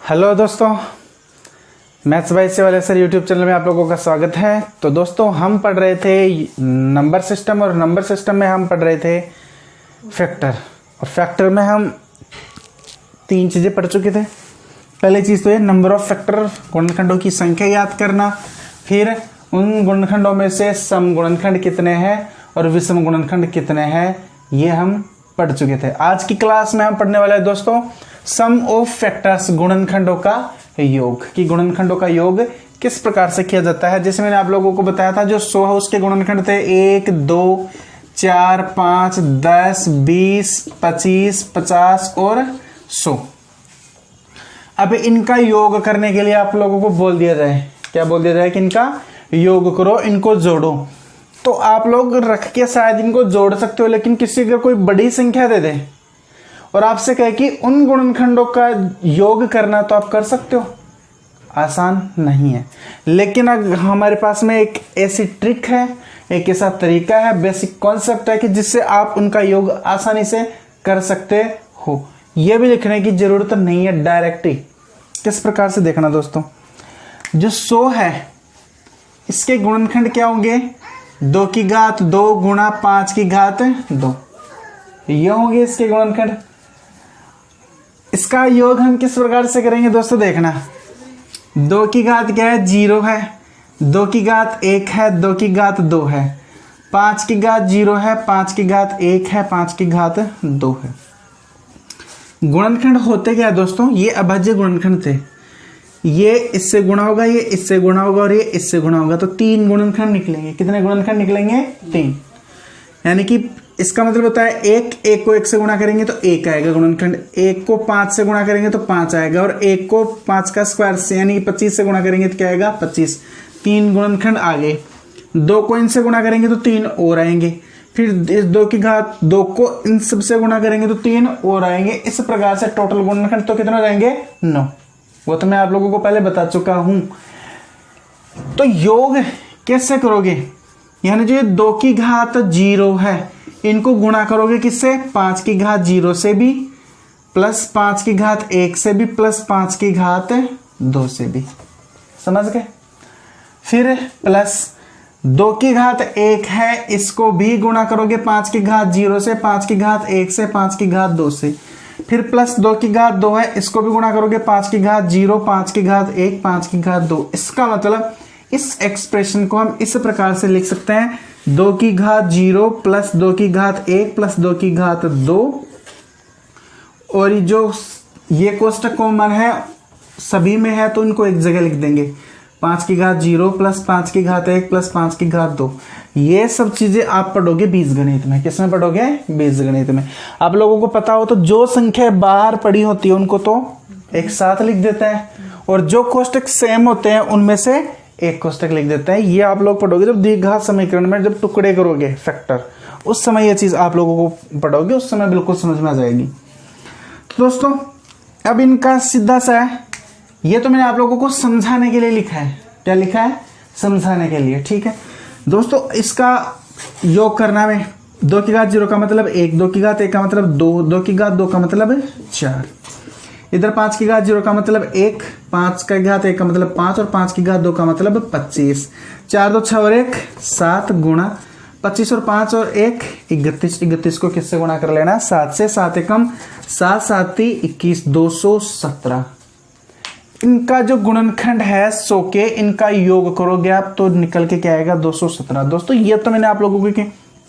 Hello दोस्तों, maths by Sewale sir YouTube channel में आप लोगों का स्वागत है। तो दोस्तों हम पढ़ रहे थे नंबर सिस्टम और नंबर सिस्टम में हम पढ़ रहे थे फैक्टर। और फैक्टर में हम तीन चीज़ें पढ़ चुके थे। पहली चीज़ तो ये नंबर ऑफ फैक्टर, गुणनखंडों की संख्या याद करना, फिर उन गुणनखंडों में से सम गुणनखंड कितने हैं और विषम गुणनखंड कितने हैं, ये हम पढ़ चुके थे। आज की क्लास में हम पढ़ने वाले हैं दोस्तों सम ऑफ फैक्टर्स, गुणनखंडों का योग, कि गुणनखंडों का योग किस प्रकार से किया जाता है। जैसे मैंने आप लोगों को बताया था जो 100 है उसके गुणनखंड थे 1, 2, 4, 5, 10, 20, 25, 50 और 100। अब इनका योग करने के लिए आप लोगों को बोल दिया जाए, क्या बोल दिया जाए कि इनका योग करो, इनको जोड़ो। तो आप लोग रख के शायद इनको जोड़ सकते हो, लेकिन किसी अगर कोई बड़ी संख्या दे दे और आपसे कहे कि उन गुणनखंडों का योग करना, तो आप कर सकते हो? आसान नहीं है। लेकिन अगर हमारे पास में एक ऐसी ट्रिक है, एक ऐसा तरीका है, बेसिक कॉन्सेप्ट है कि जिससे आप उनका योग आसानी से कर सकते हो। यह भी लिखने की जरूरत नहीं है, डायरेक्ट ही। किस प्रकार से देखना दोस्तों, जो 100 है इसके गुणनखंड क्या होंगे? 2 की घात 2 गुणा 5 की घात 2, ये होंगे इसके गुणनखंड। इसका योग हम किस प्रकार से करेंगे दोस्तों, देखना। 2 की घात क्या है? 0 है। 2 की घात 1 है। 2 की घात 2 है। 5 की घात 0 है। 5 की घात 1 है। 5 की घात 2 है। गुणनखंड होते क्या है दोस्तों? ये अभाज्य गुणनखंड थे। ये इससे गुणा होगा, ये इससे गुणा होगा और ये इससे गुणा होगा, तो 3 गुणनखंड निकलेंगे। कितने गुणनखंड निकलेंगे? 3। यानी कि इसका मतलब होता है 1 को 1 से गुणा करेंगे तो 1 आएगा गुणनखंड, 1 को 5 से गुणा करेंगे तो 5 आएगा, और 1 को 5 का स्क्वायर से यानी 25 से गुणा करेंगे तो क्या आएगा? 25। 3 गुणनखंड आ गए। 2 को इनसे गुणा करेंगे तो 3 और आएंगे। फिर इस 2 की घात 2 को इन सबसे गुणा करेंगे तो 3 और आएंगे। इस प्रकार से टोटल गुणनखंड तो कितने रहेंगे? 9। वो तो मैं आप लोगों को पहले बता चुका हूं। तो योग कैसे करोगे? यानी जो 2 की घात 0 है इनको गुणा करोगे किससे? 5 की घात 0 से भी, प्लस 5 की घात 1 से भी, प्लस 5 की घात 2 से भी। समझ गए? फिर प्लस 2 की घात 1 है, इसको भी गुणा करोगे 5 की घात 0 से, 5 की घात 1 से, 5 की घात 2 से। फिर प्लस 2 की घात 2 है, इसको भी गुणा करोगे 5 की घात 0, 5 की घात 1, 5 की घात 2। इसका मतलब इस एक्सप्रेशन को हम इस प्रकार से लिख सकते हैं 2 की घात 0 प्लस 2 की घात 1 प्लस 2 की घात 2, और ये कोष्टक कॉमन है सभी में है तो इनको एक जगह लिख देंगे। 5 की घात 0 प्लस 5 की घात 1 प्लस 5 की घात 2। ये सब चीजें आप पढ़ोगे बीजगणित में। किसमें पढ़ोगे? बीजगणित में। आप लोगों को पता हो तो जो संख्या बाहर पड़ी होती है उनको तो एक साथ लिख देते हैं, और जो कोष्टक सेम होते हैं उनमें से एक कोष्टक लिख देते हैं। ये आप लोग पढ़ोगे जब द्विघात समीकरण में जब टुकड़े करोगे फैक्टर, उस समय ये चीज आप लोगों को पढ़ोगे, उस समय बिल्कुल समझ में आ जाएगी। तो दोस्तों अब इनका सीधा सा है, ये तो मैंने आप लोगों को समझाने के लिए लिखा है। क्या लिखा है? समझाने के लिए। ठीक है दोस्तों, इसका योग करना में 2 की घात 0 का मतलब 1, 2 की घात 1 का मतलब 2, 2 की घात 2 का मतलब 4, इधर 5 की घात 0 का मतलब 1, 5 का घात 1 का मतलब 5 और 5 की घात 2 का मतलब 25। 4 2 6 और 1 7 गुणा 25 और 5 और 1 31। 31 को किससे गुणा कर लेना? 7 से। 7 एकम 7 7 21, 217। इनका जो गुणनखंड है 100 के, इनका योग करोगे आप तो निकल के क्या आएगा? 217। दोस्तों ये तो मैंने आप लोगों को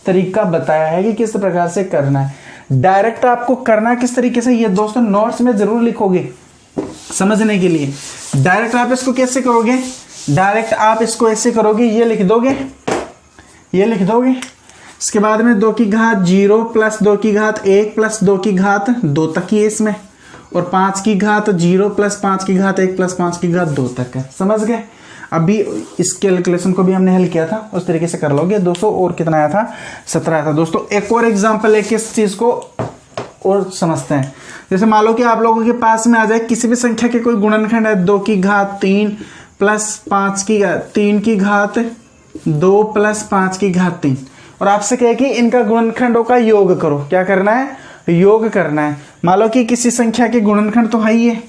तरीका बताया है कि किस प्रकार से करना है। डायरेक्ट आपको करना किस तरीके से, ये दोस्तों नोट्स में जरूर लिखोगे समझने के लिए। डायरेक्ट आप इसको कैसे करोगे? डायरेक्ट आप इसको ऐसे करोगे, ये लिख दोगे, ये लिख दोगे। इसके बाद में 2 की घात 0 प्लस 2 की घात 1 प्लस 2 की घात 2 तक ही है इसमें, और 5 की घात 0 प्लस 5 की घात 1 प्लस 5 की घात 2 तक है। समझ गए? अभी इस कैलकुलेशन को भी हमने हल किया था, उस तरीके से कर लोगे। 200 और कितना आया था? 17 आया था। दोस्तों एक और एग्जांपल लेके इस चीज को और समझते हैं। जैसे मान लो कि आप लोगों के पास में आ जाए किसी भी संख्या के कोई गुणनखंड है 2 की घात 3 प्लस 5 की घात 3 की घात 2 प्लस 5 की घात 3, और आपसे कहे कि इनका गुणनखंडों का योग करो। क्या करना है? योग करना है। मान लो कि किसी संख्या के गुणनखंड तो है ही है,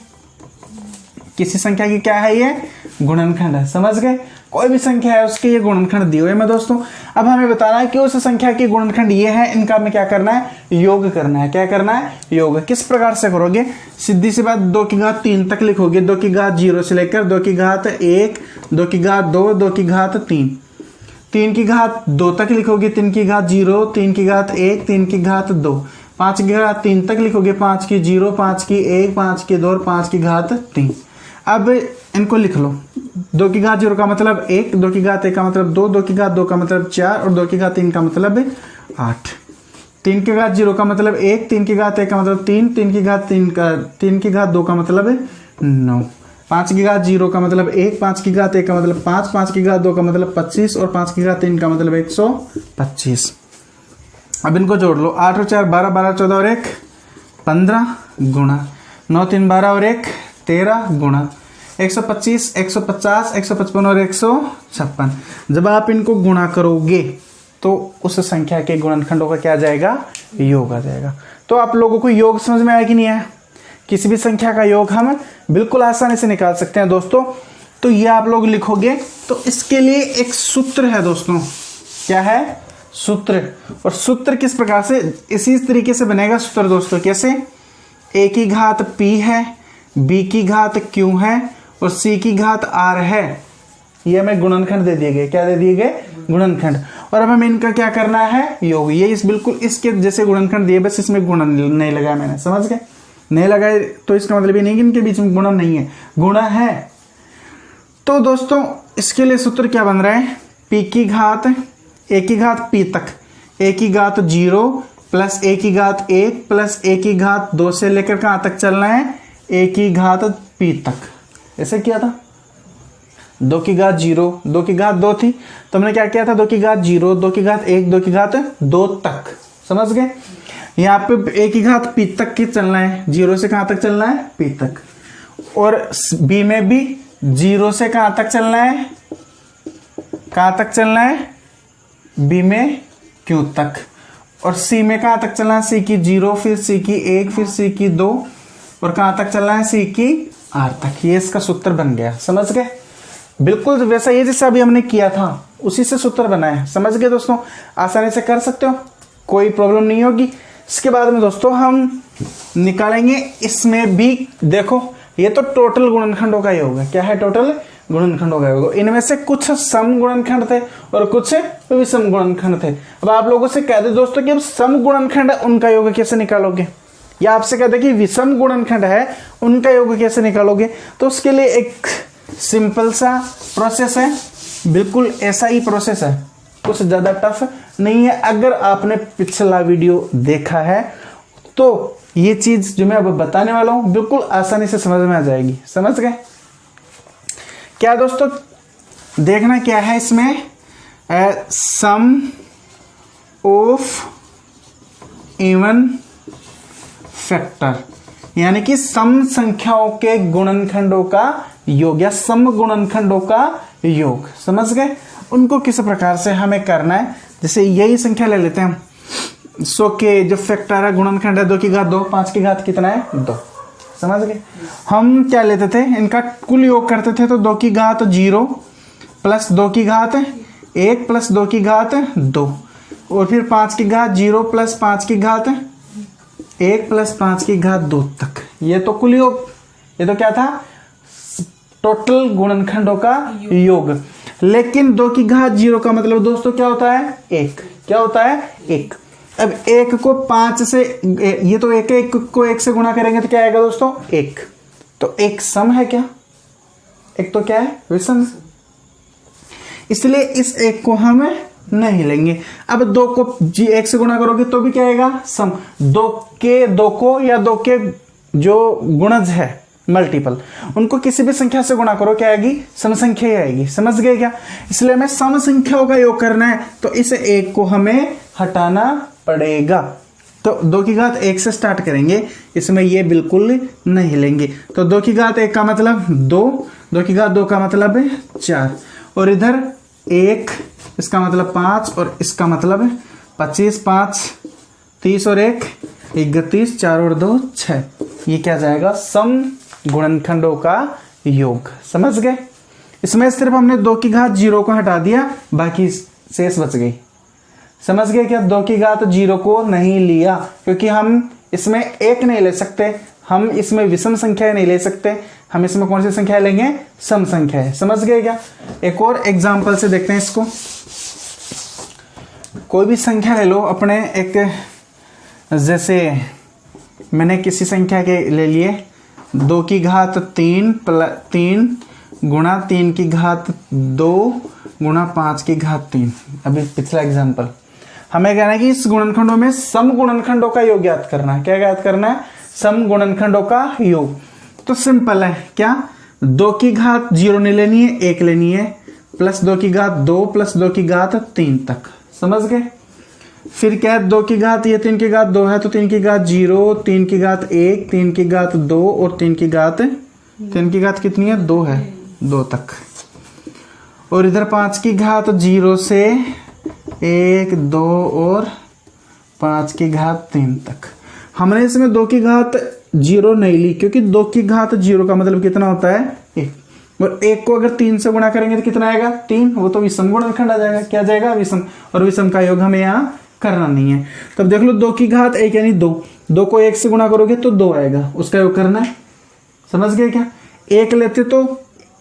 किसी संख्या की क्या है, ये गुणनखंड है। समझ गए, कोई भी संख्या है उसके ये गुणनखंड दिए हुए हैं दोस्तों। अब हमें बताना है कि उस संख्या के गुणनखंड ये है, इनका हमें क्या करना है, योग करना है। क्या करना है, योग। किस प्रकार से करोगे, सीधी सी बात, 2 की घात 3 तक लिखोगे। 2 की घात 0 से लेकर 2 की घात 1, 2 की घात 2, 2 की घात 3, 3 की घात 2 तक लिखोगे। 3 की घात 0, 3 की घात 1, 3 की घात 2, 5 की घात 3 तक लिखोगे। 5 की 0, 5 की 1, 5 की 2 और 5 की घात 3। अब इनको लिख लो। 2 की घात 0 का मतलब 1, 2 की घात 1 का मतलब 2, 2 की घात 2 का मतलब 4 और 2 की घात 3 का मतलब 8। 3 की घात 0 का मतलब 1, 3 की घात 1 का मतलब 3, 3 की घात 3 की घात 2 का मतलब 9, 5 की घात 0 का मतलब 1, 5 की घात 1 का मतलब 5, 5 की घात 2 का मतलब 25 और 5 की घात 3 का मतलब 125। अब इनको जोड़ लो। 8 और 4 12, 12 14 और 1 15 गुणा 9 3 12 और 1 13 गुणा 125, 150, 155 और 156। जब आप इनको गुणा करोगे तो उस संख्या के गुणनखंडों का क्या आ जाएगा, योग आ जाएगा। तो आप लोगों को योग समझ में आया कि नहीं आया? किसी भी संख्या का योग हम बिल्कुल आसानी से निकाल सकते हैं दोस्तों। तो ये आप लोग लिखोगे तो इसके लिए एक सूत्र है दोस्तों। क्या है, सूत्र। और सूत्र किस प्रकार से, इसी तरीके से बनेगा सूत्र दोस्तों। कैसे, a की घात p है, b की घात q है और c की घात r है। ये हमें गुणनखंड दे दिए गए। क्या दे दिए गए, गुणनखंड। और अब हमें इनका क्या करना है, योग। ये इस बिल्कुल इसके जैसे गुणनखंड दिए, बस इसमें गुणन नहीं लगाया मैंने। समझ गए, नहीं लगाए तो इसका मतलब ये नहीं कि इनके बीच में गुणन नहीं है, गुणा है। तो दोस्तों इसके लिए सूत्र क्या बन रहा है, p की घात a की घात p तक, a की घात 0 प्लस a की घात 1 प्लस a की घात 2 से लेकर कहां तक चलना है, a की घात p तक। ऐसे किया था। 2 की घात 0, 2 की घात 2 थी तो हमने क्या किया था, 2 की घात 0, 2 की घात 1, 2 की घात 2 तक। समझ गए, यहाँ पे a की घात p तक की चलना है, 0 से कहां तक चलना है, p तक। और b में भी 0 से कहां तक चलना है, कहां तक चलना है, b में q तक। और c में कहां तक चलना है, c की 0, फिर c की 1, फिर c की 2 और कहां तक चलना है, c की r तक। ये इसका सूत्र बन गया। समझ गए, बिल्कुल वैसा ये जैसा अभी हमने किया था उसी से सूत्र बना है। समझ गए दोस्तों, आसानी से कर सकते हो, कोई प्रॉब्लम नहीं होगी। इसके बाद में दोस्तों हम निकालेंगे इसमें भी, देखो ये तो टोटल गुणनखंडों का योग है। क्या है, टोटल गुणनखंडों का योग। इनमें से कुछ सम गुणनखंड थे और कुछ विषम गुणनखंड थे। अब आप लोगों से कह दे दोस्तों कि अब सम गुणनखंड है उनका योग कैसे निकालोगे, या आपसे कहते कि विषम गुणनखंड है उनका योग कैसे निकालोगे। तो उसके लिए एक सिंपल सा प्रोसेस है, बिल्कुल ऐसा ही प्रोसेस है, कुछ ज्यादा टफ नहीं है। अगर आपने पिछला वीडियो देखा है तो ये चीज जो मैं अब बताने वाला हूं बिल्कुल आसानी से समझ में आ जाएगी। समझ गए, क्या दोस्तों देखना क्या है इसमें, सम ऑफ इवन फैक्टर, यानी कि सम संख्याओं के गुणनखंडों का योग या सम गुणनखंडों का योग। समझ गए, उनको किस प्रकार से हमें करना है। जैसे यही संख्या ले लेते हैं हम, 100 के जो फैक्टर है, गुणनखंड है 2 की घात 2, 5 की घात कितना है, 2। समझ गए, हम क्या लेते थे, इनका कुल योग करते थे। तो 2 की घात 0 प्लस 2 की घात 1 प्लस 2 की घात 2 और फिर 5 की घात 0 प्लस 5 की घात 1 प्लस 5 की घात 2 तक। ये तो कुल योग, ये तो क्या था, टोटल गुणनखंडों का योग। लेकिन 2 की घात 0 का मतलब दोस्तों क्या होता है, 1। क्या होता है, 1। अब 1 को 5 से, ये तो 1 है, 1 को 1 से गुणा करेंगे तो क्या आएगा दोस्तों, 1। तो एक सम है क्या, एक तो क्या है, विषम। इसलिए इस 1 को हम नहीं लेंगे। अब 2 को 1 से गुणा करोगे तो भी क्या आएगा, सम। 2 को या 2 के जो गुणज है मल्टीपल, उनको किसी भी संख्या से गुणा करो, क्या आएगी, सम संख्या ही आएगी। समझ गए क्या, इसलिए हमें सम संख्याओं का योग करना है तो इस 1 को हमें हटाना पड़ेगा। तो 2 की घात 1 से स्टार्ट करेंगे, इसमें ये बिल्कुल नहीं लेंगे। तो 2 की घात 1 का मतलब 2, 2 की घात 2 का मतलब 4 और इधर 1, इसका मतलब 5 और इसका मतलब 25, 5 30 और 1 31, 4 और 2 6। ये क्या जाएगा, सम गुणनखंडों का योग। समझ गए? इसमें सिर्फ हमने 2 की घात 0 को हटा दिया, बाकी शेष बच गई। समझ गए क्या? 2 की घात 0 को नहीं लिया क्योंकि हम इसमें 1 नहीं ले सकते, हम इसमें विषम संख्या नहीं ले सकते, हम इसमें कौन सी संख्या लेंगे? सम संख्या है। समझ गए क्या? एक और एग्जाम्पल से देखते हैं इसको। कोई भी संख्या ले लो अपने, एक जैसे मैंने किसी संख्या के ले लिए 2 की घात 3 गुणा 3 की घात 2 गुणा 5 की घात 3। अभी पिछला एग्जाम्पल हमें कहना है कि इस गुणनखंडों में सम गुणनखंडों का योग ज्ञात करना है। क्या ज्ञात करना है? सम गुणनखंडों का योग। तो सिंपल है, क्या 2 की घात 0 नहीं लेनी है, 1 लेनी है, प्लस 2 की घात 2 प्लस 2 की घात 3 तक। समझ गए? फिर क्या है? 2 की घात, ये 3 की घात 2 है तो 3 की घात 0, 3 की घात 1, 3 की घात 2 और 3 की घात कितनी है? 2 है, 2 तक। और इधर 5 की घात 0 से 1, 2 और 5 की घात 3 तक। हमने इसमें 2 की घात 0 नहीं ली क्योंकि 2 की घात 0 का मतलब कितना होता है? 1। और 1 को अगर 3 से गुणा करेंगे तो कितना आएगा? 3। वो तो विषम गुणनखंड आ जाएगा। क्या जाएगा? विषम। और विषम का योग हमें यहाँ करना नहीं है। तब देख लो 2 की घात 1 यानी 2 को 1 से गुणा करोगे तो 2 आएगा, उसका योग करना है। समझ गए क्या? 1 लेते तो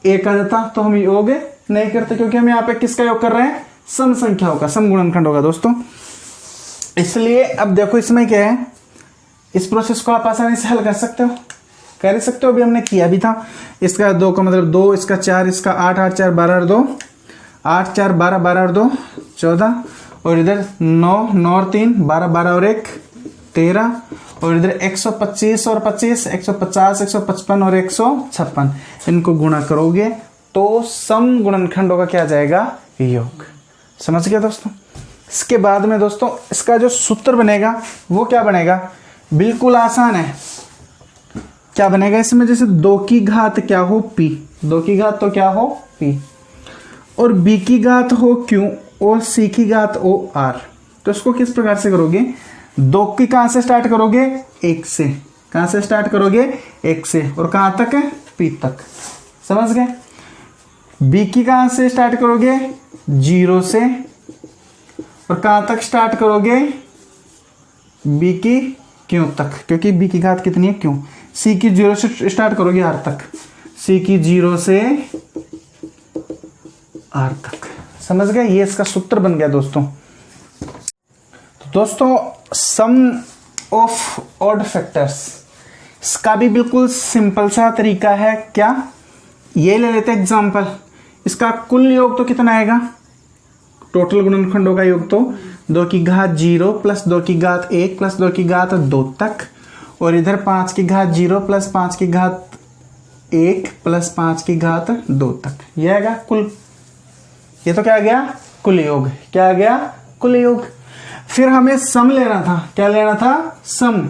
1 आ जाता, तो हम योग नहीं करते क्योंकि हम यहाँ पे किसका योग कर रहे हैं? सम संख्याओं का, सम गुणनखंड होगा दोस्तों। इसलिए अब देखो इसमें क्या है, इस प्रोसेस को आप आसानी से हल कर सकते हो, कर सकते हो। अभी हमने किया भी था। इसका 2 का मतलब 2, इसका 4, इसका 8, 8 4 12 और 2 8 4 12 12 और 2 14, और इधर 9 9 और 3 12 12 और 1 13, और इधर 125 और 25 150 155 और 156। इनको गुणा करोगे तो सम गुणनखंडों का क्या आ जाएगा? योग। समझ गया दोस्तों? इसके बाद में दोस्तों इसका जो सूत्र बनेगा वो क्या बनेगा? बिल्कुल आसान है। क्या बनेगा इसमें? जैसे 2 की घात क्या हो? p। 2 की घात तो क्या हो? p। और b की घात हो q और c की घात हो r। तो इसको किस प्रकार से करोगे? 2 की कहां से स्टार्ट करोगे? 1 से। कहां से स्टार्ट करोगे? 1 से। और कहां तक? p तक। समझ गए? b की कहां से स्टार्ट करोगे? 0 से। और कहां तक स्टार्ट करोगे? b की q तक, क्योंकि b की घात कितनी है? q। c की 0 से स्टार्ट करोगे r तक, c की 0 से r तक। समझ गए? ये इसका सूत्र बन गया दोस्तों। तो दोस्तों सम ऑफ ऑड फैक्टर्स, इसका भी बिल्कुल सिंपल सा तरीका है। क्या? ये ले लेते एग्जांपल। इसका कुल योग तो कितना आएगा? टोटल गुणनखंडों का योग तो 2 की घात 0 प्लस 2 की घात 1 प्लस 2 की घात 2 तक, और इधर 5 की घात 0 प्लस 5 की घात 1 प्लस 5 की घात 2 तक। ये आएगा कुल। ये तो क्या आ गया? कुल योग। क्या आ गया? कुल योग। फिर हमें सम लेना था। क्या लेना था? सम।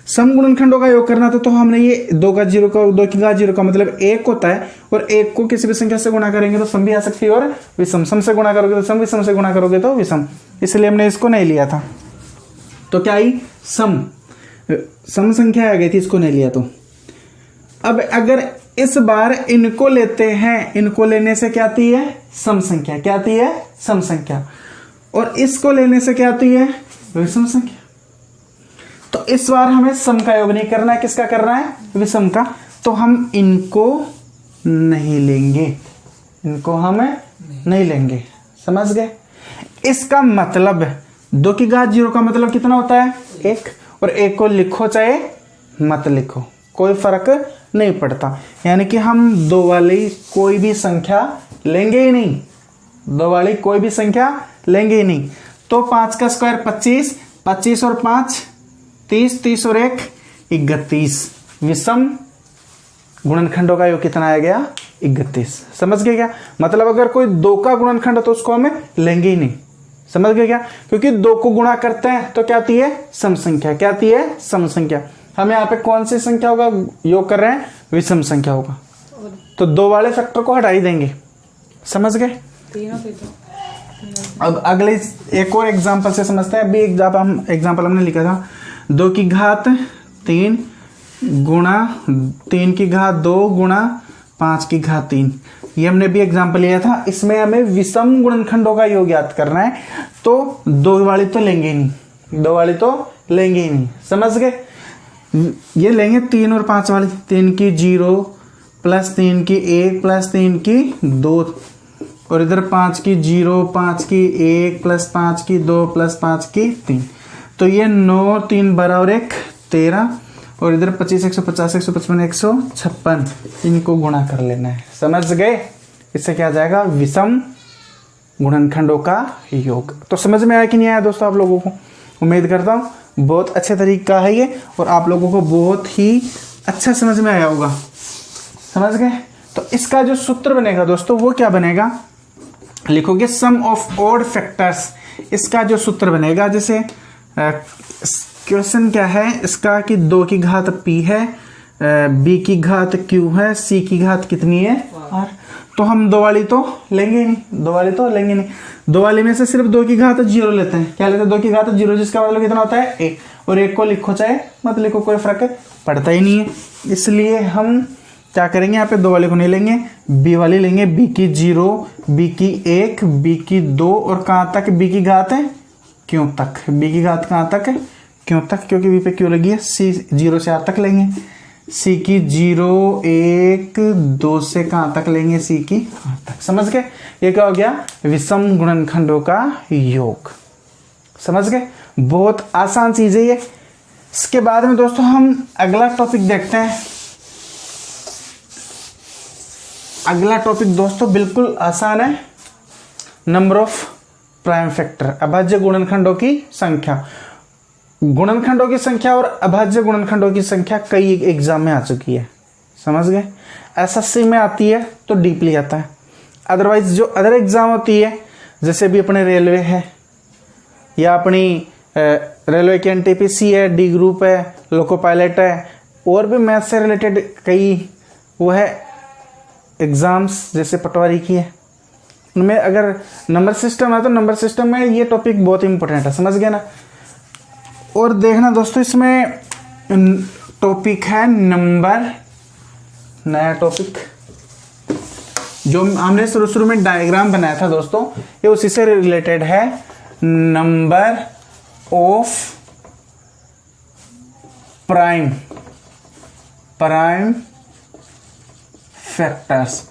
सम गुणनखंडों का योग करना था, तो हमने ये 2 की घात 0 का मतलब 1 होता है, और 1 को किसी भी संख्या से गुणा करेंगे तो सम भी आ सकती है, और विषम। सम से गुणा करोगे तो सम, विषम से गुणा करोगे तो विषम। इसलिए हमने इसको नहीं लिया था। तो क्या आई? सम। सम संख्या आ गई थी, इसको नहीं लिया। तो अब अगर इस बार इनको लेते हैं, इनको लेने से क्या आती है? सम संख्या। क्या आती है? सम संख्या। और इसको लेने से क्या आती है? विषम संख्या। तो इस बार हमें सम का योग नहीं करना है, किसका करना है? विषम का। तो हम इनको नहीं लेंगे, इनको हमें नहीं लेंगे। समझ गए? इसका मतलब 2 की घात 0 का मतलब कितना होता है? 1। और 1 को लिखो चाहे मत लिखो, कोई फर्क नहीं पड़ता। यानी कि हम 2 वाली कोई भी संख्या लेंगे ही नहीं, 2 वाली कोई भी संख्या लेंगे ही नहीं। तो 5 का स्क्वायर 25, 25 और 5 30, 30 और 1 31। विषम गुणनखंडों का योग कितना आ गया? 31। समझ गए क्या? मतलब अगर कोई 2 का गुणनखंड है तो उसको हमें लेंगे ही नहीं। समझ गए क्या? क्योंकि 2 को गुणा करते हैं तो क्या आती है? सम संख्या। क्या आती है? सम संख्या। हम यहाँ पे कौन सी संख्या होगा योग कर रहे हैं? विषम संख्या होगा। तो 2 वाले फैक्टर को हटा ही देंगे। समझ गए? अब अगले एक और एग्जाम्पल से समझते हैं। अभी एग्जाम्पल हमने लिखा था 2 की घात 3 गुणा 3 की घात 2 गुणा 5 की घात 3। ये हमने भी एग्जाम्पल लिया था। इसमें हमें विषम गुणनखंडों का योग याद करना है, तो 2 वाली तो लेंगे ही नहीं, 2 वाली तो लेंगे ही नहीं, समझ गए। ये लेंगे 3 और 5 वाली, 3 की 0 प्लस 3 की 1 प्लस 3 की 2, और इधर 5 की 0 5 की 1 प्लस 5 की 2 प्लस 5 की 3। तो ये 9 3 12 और 1 13, और इधर 25 150 155 156, इनको गुणा कर लेना है, समझ गए। इससे क्या आ जाएगा, विषम गुणनखंडों का योग। तो समझ में आया कि नहीं आया दोस्तों आप लोगों को? उम्मीद करता हूँ बहुत अच्छे तरीका है ये, और आप लोगों को बहुत ही अच्छा समझ में आया होगा, समझ गए। तो इसका जो सूत्र बनेगा दोस्तों वो क्या बनेगा, लिखोगे सम ऑफ ऑड फैक्टर्स। इसका जो सूत्र बनेगा, जैसे क्वेश्चन क्या है इसका कि 2 की घात p है, b की घात q है, c की घात कितनी है r। तो हम 2 वाली तो लेंगे नहीं, 2 वाली तो लेंगे नहीं। 2 वाली में से सिर्फ 2 की घात 0 लेते हैं। क्या लेते हैं, 2 की घात 0, जिसका मतलब कितना होता है 1, और 1 को लिखो चाहे मत लिखो, कोई फर्क पड़ता ही नहीं है। इसलिए हम क्या करेंगे, यहाँ पे 2 वाले को नहीं लेंगे, b वाली लेंगे। b की 0, b की 1, b की 2, और कहाँ तक b की घात है क्यों तक, b की घात कहाँ तक है क्यों तक, क्योंकि b पे क्यों लगी है, c 0 से r तक लेंगे। c की 0 1 2 से कहाँ तक लेंगे, c की r तक, समझ गए। ये क्या हो गया, विषम गुणनखंडों का योग, समझ गए। बहुत आसान चीज है ये। इसके बाद में दोस्तों हम अगला टॉपिक देखते हैं। अगला टॉपिक दोस्तों बिल्कुल आसान है, नंबर ऑफ प्राइम फैक्टर, अभाज्य गुणनखंडों की संख्या। गुणनखंडों की संख्या और अभाज्य गुणनखंडों की संख्या कई एग्जाम में आ चुकी है, समझ गए। एसएससी में आती है तो डीपली आता है, अदरवाइज जो अदर एग्जाम होती है, जैसे भी अपने रेलवे है, या अपनी रेलवे की एनटीपीसी है, डी ग्रुप है, लोको पायलट है, और भी मैथ से रिलेटेड कई वो है एग्जाम्स, जैसे पटवारी की है, उनमें अगर नंबर सिस्टम है तो नंबर सिस्टम में ये टॉपिक बहुत इंपॉर्टेंट है, समझ गए ना। और देखना दोस्तों इसमें टॉपिक है नंबर, नया टॉपिक जो हमने शुरू में डायग्राम बनाया था दोस्तों, ये उसी से रिलेटेड है, number of prime factors.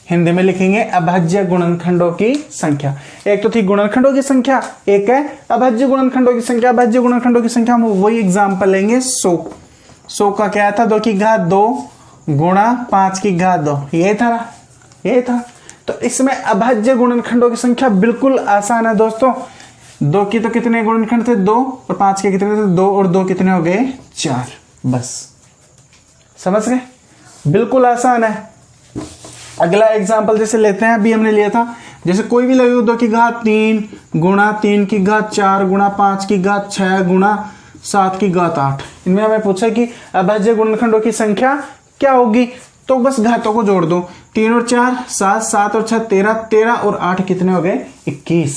Hindi में लिखेंगे अभाज्य गुणनखंडों की संख्या। एक तो थी गुणनखंडों की संख्या, एक है अभाज्य गुणनखंडों की संख्या। अभाज्य गुणनखंडों की संख्या हम वही एग्जांपल लेंगे 100 का क्या था, 2 की घात 2 गुणा 5 की घात 2, ये था। तो इसमें अभाज्य गुणनखंडों की संख्या बिल्कुल आसान है दोस्तों। 2 की तो कितने गुणनखंड थे 2, और 5 के कितने थे 2, और 2 कितने हो गए 4, बस समझ गए, बिल्कुल आसान है। अगला एग्जाम्पल जैसे लेते हैं, अभी हमने लिया था, जैसे कोई भी लगे 2 की घात 3 गुणा 3 की घात 4 गुणा 5 की घात 6 गुणा 7 की घात 8। इनमें हमें पूछा कि अभाज्य गुणनखंडों की संख्या क्या होगी, तो बस घातों को जोड़ दो, 3 और 4 7, 7 और 6 13, 13 और 8 कितने हो गए 21,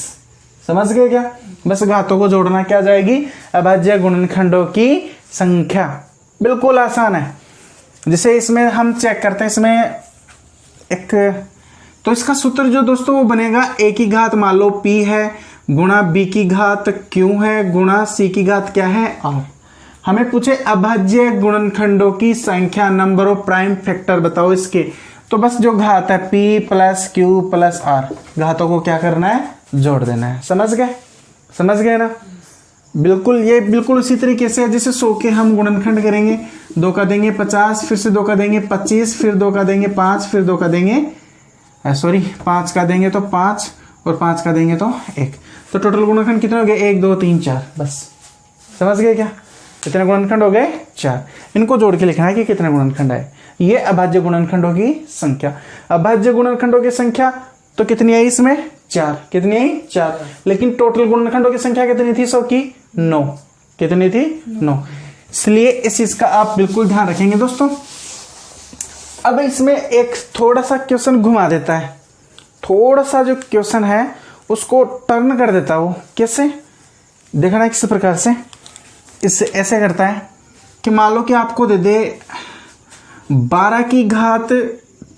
समझ गए क्या। बस घातों को जोड़ना, क्या जाएगी अभाज्य गुणनखंडों की संख्या, बिल्कुल आसान है। जैसे इसमें हम चेक करते हैं, इसमें एक तो इसका सूत्र जो दोस्तों वो बनेगा, a की घात मान लो p है गुणा b की घात q है गुणा c की घात क्या है r। हमें पूछे अभाज्य गुणनखंडों की संख्या, नंबर ऑफ प्राइम फैक्टर बताओ इसके, तो बस जो घात है p plus q plus r, घातों को क्या करना है जोड़ देना है, समझ गए ना। बिल्कुल ये बिल्कुल उसी तरीके से है जैसे 100 के हम गुणनखंड करेंगे, 2 का देंगे 50, फिर से 2 का देंगे 25, फिर 2 का देंगे 5, फिर 2 का देंगे 5 का देंगे तो 5, और 5 का देंगे तो 1। तो टोटल गुणनखंड कितने हो गए 1 2 3 4, बस समझ गए क्या, कितने गुणनखंड हो गए 4। इनको जोड़ के लिखना है कि कितने गुणनखंड है। ये अभाज्य गुणनखंडों की संख्या। अभाज्य गुणनखंडों की संख्या तो कितनी है इसमें 4, कितनी है 4, लेकिन टोटल गुणनखंडों की संख्या कितनी थी 100 की 9, कितनी थी 9। इसलिए इस चीज का आप बिल्कुल ध्यान रखेंगे दोस्तों। अब इसमें एक थोड़ा सा क्वेश्चन घुमा देता है, थोड़ा सा जो क्वेश्चन है उसको टर्न कर देता है। वो कैसे देखना है, किस प्रकार से, इससे ऐसे करता है कि मान लो कि आपको दे दे 12 की घात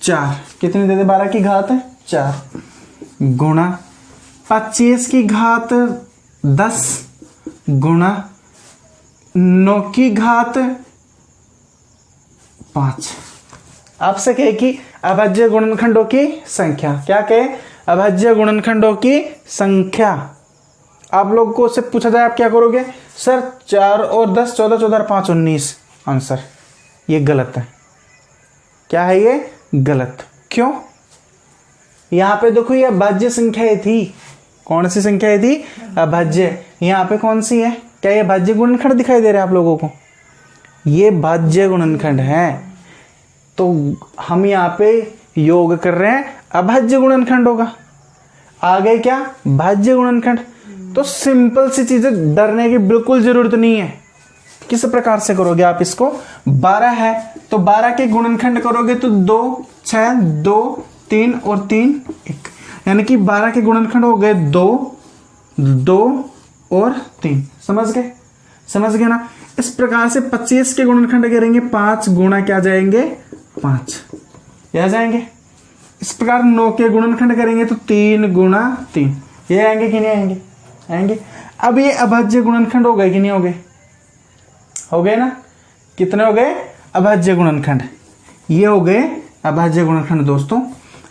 4, कितनी दे दे 12 की घात 4 गुणा 25 की घात 10 गुणा 9 की घात 5। आपसे कहे कि अभाज्य गुणनखंडों की संख्या, क्या कहे? अभाज्य गुणनखंडों की संख्या। आप लोग को उससे पूछा जाए आप क्या करोगे? सर 4 और 10 14, 14 और 5 19। आंसर ये गलत है। क्या है ये? गलत। क्यों? यहां पे देखो ये अभाज्य संख्या थी। कौन सी संख्या थी? अभाज्य। यहां पे कौन सी है? क्या ये भाज्य गुणनखंड दिखाई दे रहा है आप लोगों को? ये भाज्य गुणनखंड है। तो हम यहाँ पे योग कर रहे हैं अभाज्य गुणनखंडों का। आ गए क्या? भाज्य गुणनखंड। तो सिंपल सी चीजें, डरने की बिल्कुल जरूरत नहीं है। किस प्रकार से करोगे आप इसको? 12 है तो 12 के गुणनखंड करोगे तो 2 6 2 3 और 3 1, यानी कि 12 के गुणनखंड हो गए 2 2 और 3। समझ गए? समझ गए ना? इस प्रकार से 25 के गुणनखंड करेंगे 5 गुणा क्या जाएंगे? 5 क्या जाएंगे? इस प्रकार 9 के गुणनखंड करेंगे तो 3 गुणा 3। ये आएंगे कि नहीं आएंगे? आएंगे। अब ये अभाज्य गुणनखंड हो गए कि नहीं हो गए? हो गए ना? कितने हो गए? अभाज्य गुणनखंड। ये हो गए अभाज्य गुणनखंड दोस्तों।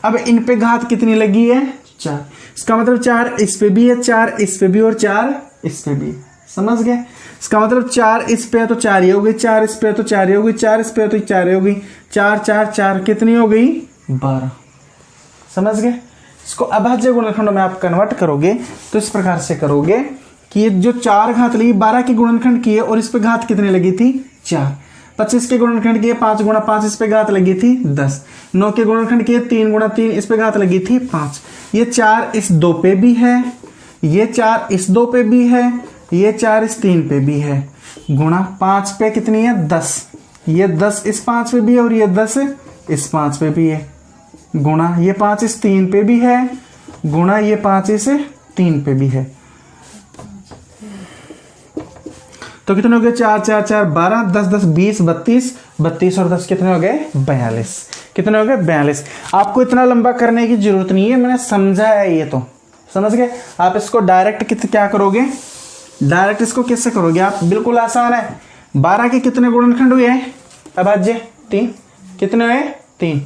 अब इन पे घात कितनी लगी है? 4। इसका मतलब 4 इस पे भी है, 4 इस पे भी और 4 इस पे भी। समझ गए? इसका मतलब 4 इस पे है तो 4 ये हो गई, 4 इस पे है तो 4 ये हो गई, 4 इस पे है तो 4 ये हो गई। 4 4 4 कितनी हो गई? 12। समझ गए? इसको अभाज्य गुणनखंडों में आप कन्वर्ट करोगे तो इस प्रकार से करोगे कि ये जो 4 घात लगी 12 के गुणनखंड की है और इस पे घात कितनी लगी थी? 4। 25 के गुणनखंड की 5 गुणा 5 इस पे घात लगी थी 10। 9 के गुणनखंड की 3 गुणा 3 इस पे घात लगी थी 5। ये 4 इस 2 पे भी है, ये 4 इस 2 पे भी है, ये 4 इस 3 पे भी है। गुणा 5 पे कितनी है? 10। ये 10 इस 5 पे भी है और ये 10 इस 5 पे भी है। गुणा ये 5 इस 3 पे भी है, गुणा ये 5 इस 3 पे भी है। तो कितने हो गए? 4 4 4 12, 10 10 20 32, 32 और 10 कितने हो गए? 42। कितने हो गए? 42। आपको इतना लंबा करने की जरूरत नहीं है, मैंने समझाया है। ये तो समझ गए। आप इसको डायरेक्ट क्या करोगे? डायरेक्ट इसको कैसे करोगे आप? बिल्कुल आसान है। 12 के कितने गुणनखंड हुए हैं? अभाज्य 3। कितने हुए? 3।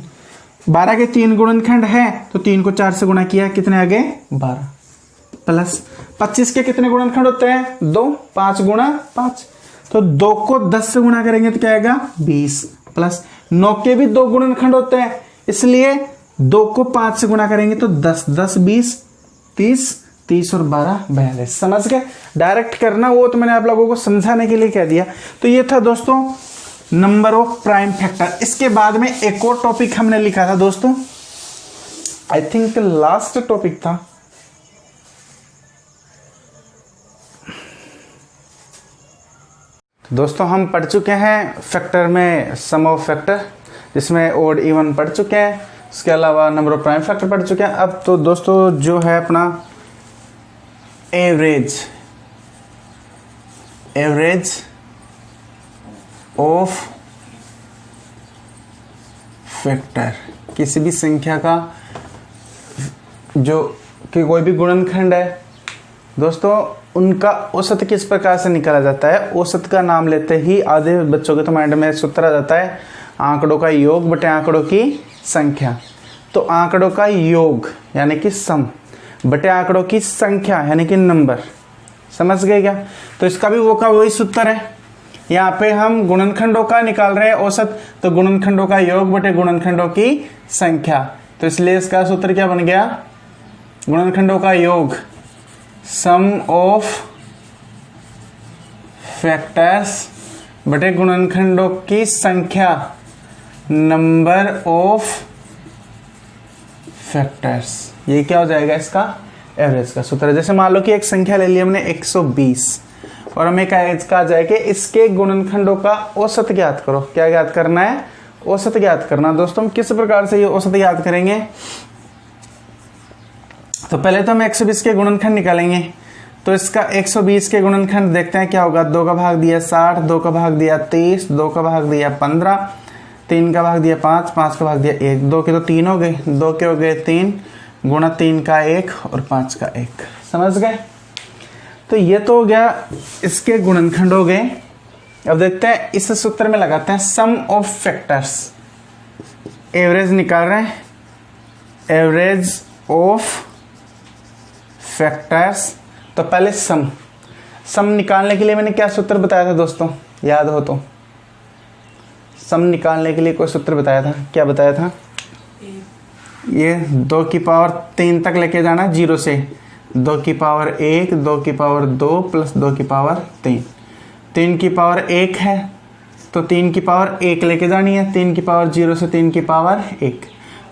12 के 3 गुणनखंड है तो 3 को 4 से गुणा किया, कितने आ गए? 12। प्लस 25 के कितने गुणनखंड होते हैं? 2। 5 गुणा 5, तो 2 को 10 से गुणा करेंगे तो क्या आएगा? 20। प्लस 9 के भी 2 गुणनखंड होते हैं, इसलिए 2 को 5 से गुणा करेंगे तो 10 10 20 30 30 और 12 42। समझ गए? डायरेक्ट करना वो तो मैंने आप लोगों को समझाने के लिए कह दिया। तो ये था दोस्तों नंबर ऑफ प्राइम फैक्टर। इसके बाद में एक और टॉपिक हमने लिखा था दोस्तों, आई थिंक लास्ट टॉपिक था। दोस्तों हम पढ़ चुके हैं फैक्टर में सम ऑफ फैक्टर, जिसमें ओड इवन पढ़ चुके हैं। इसके अलावा नंबर ऑफ प्राइम फैक्टर पढ़ चुके हैं। अब तो दोस्तों जो है अपना एवरेज ऑफ फैक्टर, किसी भी संख्या का जो कि कोई भी गुणनखंड है दोस्तों, उनका औसत किस प्रकार से निकाला जाता है? औसत का नाम लेते ही आधे बच्चों के तो माइंड में सूत्र आ जाता है आंकड़ों का योग बटे आंकड़ों की संख्या। तो आंकड़ों का योग यानी कि सम बटे आंकड़ों की संख्या यानी कि नंबर। समझ गए क्या? तो इसका भी वही सूत्र है। यहाँ पे हम गुणनखंडों का निकाल रहे हैं औसत, तो गुणनखंडों का योग बटे गुणनखंडों की संख्या। तो इसलिए इसका सूत्र क्या बन गया? गुणनखंडों का योग, सम ऑफ फैक्टर्स बटे गुणनखंडों की संख्या, नंबर ऑफ फैक्टर्स। ये क्या हो जाएगा? इसका एवरेज का सूत्र। जैसे मान लो कि एक संख्या ले ली हमने 120 और हमें कहा जाए कि इसके गुणनखंडों का औसत ज्ञात करो। क्या ज्ञात करना है? औसत ज्ञात करना। दोस्तों हम किस प्रकार से ये औसत ज्ञात करेंगे? तो पहले तो हम 120 के गुणनखंड निकालेंगे। तो इसका 120 के गुणनखंड देखते हैं क्या होगा। 2 का भाग दिया 60, 2 का भाग दिया 30, 2 का भाग दिया 15, 3 का भाग दिया 5, 5 का भाग दिया 1, 2 के तो 3 हो गए, 2 के हो गए 3, गुणा 3 का 1 और 5 का 1। समझ गए? तो ये तो हो गया इसके गुणनखंड हो गए। अब देखते हैं इस सूत्र में लगाते हैं सम ऑफ फैक्टर्स। एवरेज निकाल रहे हैं, एवरेज ऑफ फैक्टर्स। तो पहले सम निकालने के लिए मैंने क्या सूत्र बताया था दोस्तों, याद हो तो? सम निकालने के लिए कोई सूत्र बताया था, क्या बताया था? ये 2 की पावर 3 तक लेके जाना 0 से, 2 की पावर 1, 2 की पावर 2 प्लस 2 की पावर 3। 3 की पावर 1 है तो 3 की पावर 1 लेके जानी है, 3 की पावर 0 से 3 की पावर 1।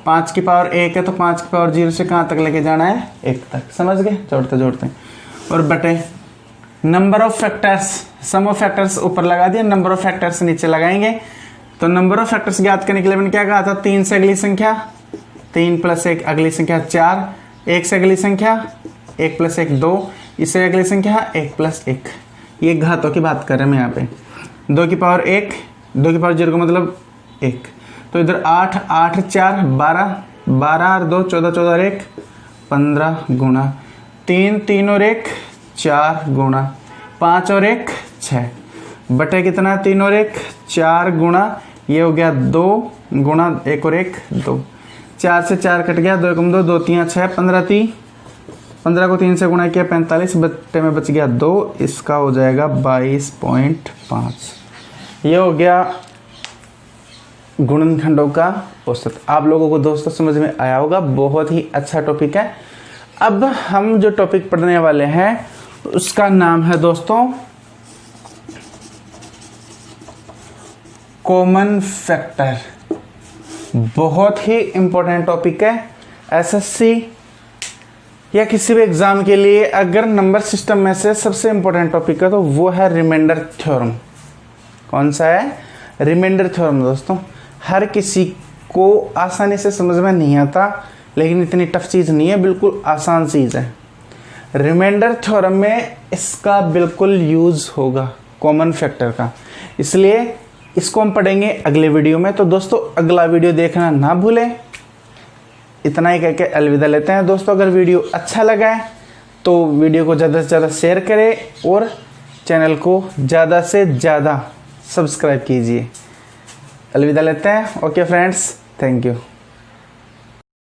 5 की पावर 1 है तो 5 की पावर 0 से कहाँ तक लेके जाना है? 1 तक। समझ गए? जोड़ते जोड़ते। और बटे number of factors, sum of factors ऊपर लगा दिया, नंबर ऑफ फैक्टर्स नीचे लगाएंगे। तो नंबर ऑफ फैक्टर्स ज्ञात करने के लिए मैंने क्या कहा था? 3 से अगली संख्या 3 प्लस 1 अगली संख्या 4, 1 से अगली संख्या 1 प्लस 1 2, इससे अगली संख्या 1 प्लस 1। ये घातों की बात कर रहे हैं मैं यहाँ पे। 2 की पावर 1, 2 की पावर 0 का मतलब 1। तो इधर 8, 8 4 12, 12 और 2 14, 14 और 1 15 गुणा 3, 3 और 1 4 गुणा 5 और 1 6 बटे कितना? 3 और 1 4 गुणा, ये हो गया 2 गुणा 1 और 1 2, 4 से 4 कट गया, 2 कम 2, 2 3 6 15 3, 15 को 3 से गुणा किया 45, बट्टे में बच गया 2, इसका हो जाएगा 22.5। ये हो गया गुणनखंडों का औसत। आप लोगों को दोस्तों समझ में आया होगा, बहुत ही अच्छा टॉपिक है। अब हम जो टॉपिक पढ़ने वाले हैं उसका नाम है दोस्तों कॉमन फैक्टर। बहुत ही इंपॉर्टेंट टॉपिक है। एसएससी या किसी भी एग्जाम के लिए अगर नंबर सिस्टम में से सबसे इंपॉर्टेंट टॉपिक है तो वो है रिमाइंडर थ्योरम। कौन सा है? Remainder theorem. दोस्तों हर किसी को आसानी से समझ में नहीं आता, लेकिन इतनी टफ चीज़ नहीं है, बिल्कुल आसान चीज़ है। रिमाइंडर थ्योरम में इसका बिल्कुल यूज़ होगा कॉमन फैक्टर का, इसलिए इसको हम पढ़ेंगे अगले वीडियो में। तो दोस्तों अगला वीडियो देखना ना भूलें। इतना ही कहकर अलविदा लेते हैं दोस्तों। अगर वीडियो अच्छा लगा है तो वीडियो को ज़्यादा से ज़्यादा शेयर करें और चैनल को ज़्यादा से ज़्यादा सब्सक्राइब कीजिए। अलविदा लेते हैं। Okay friends, thank you.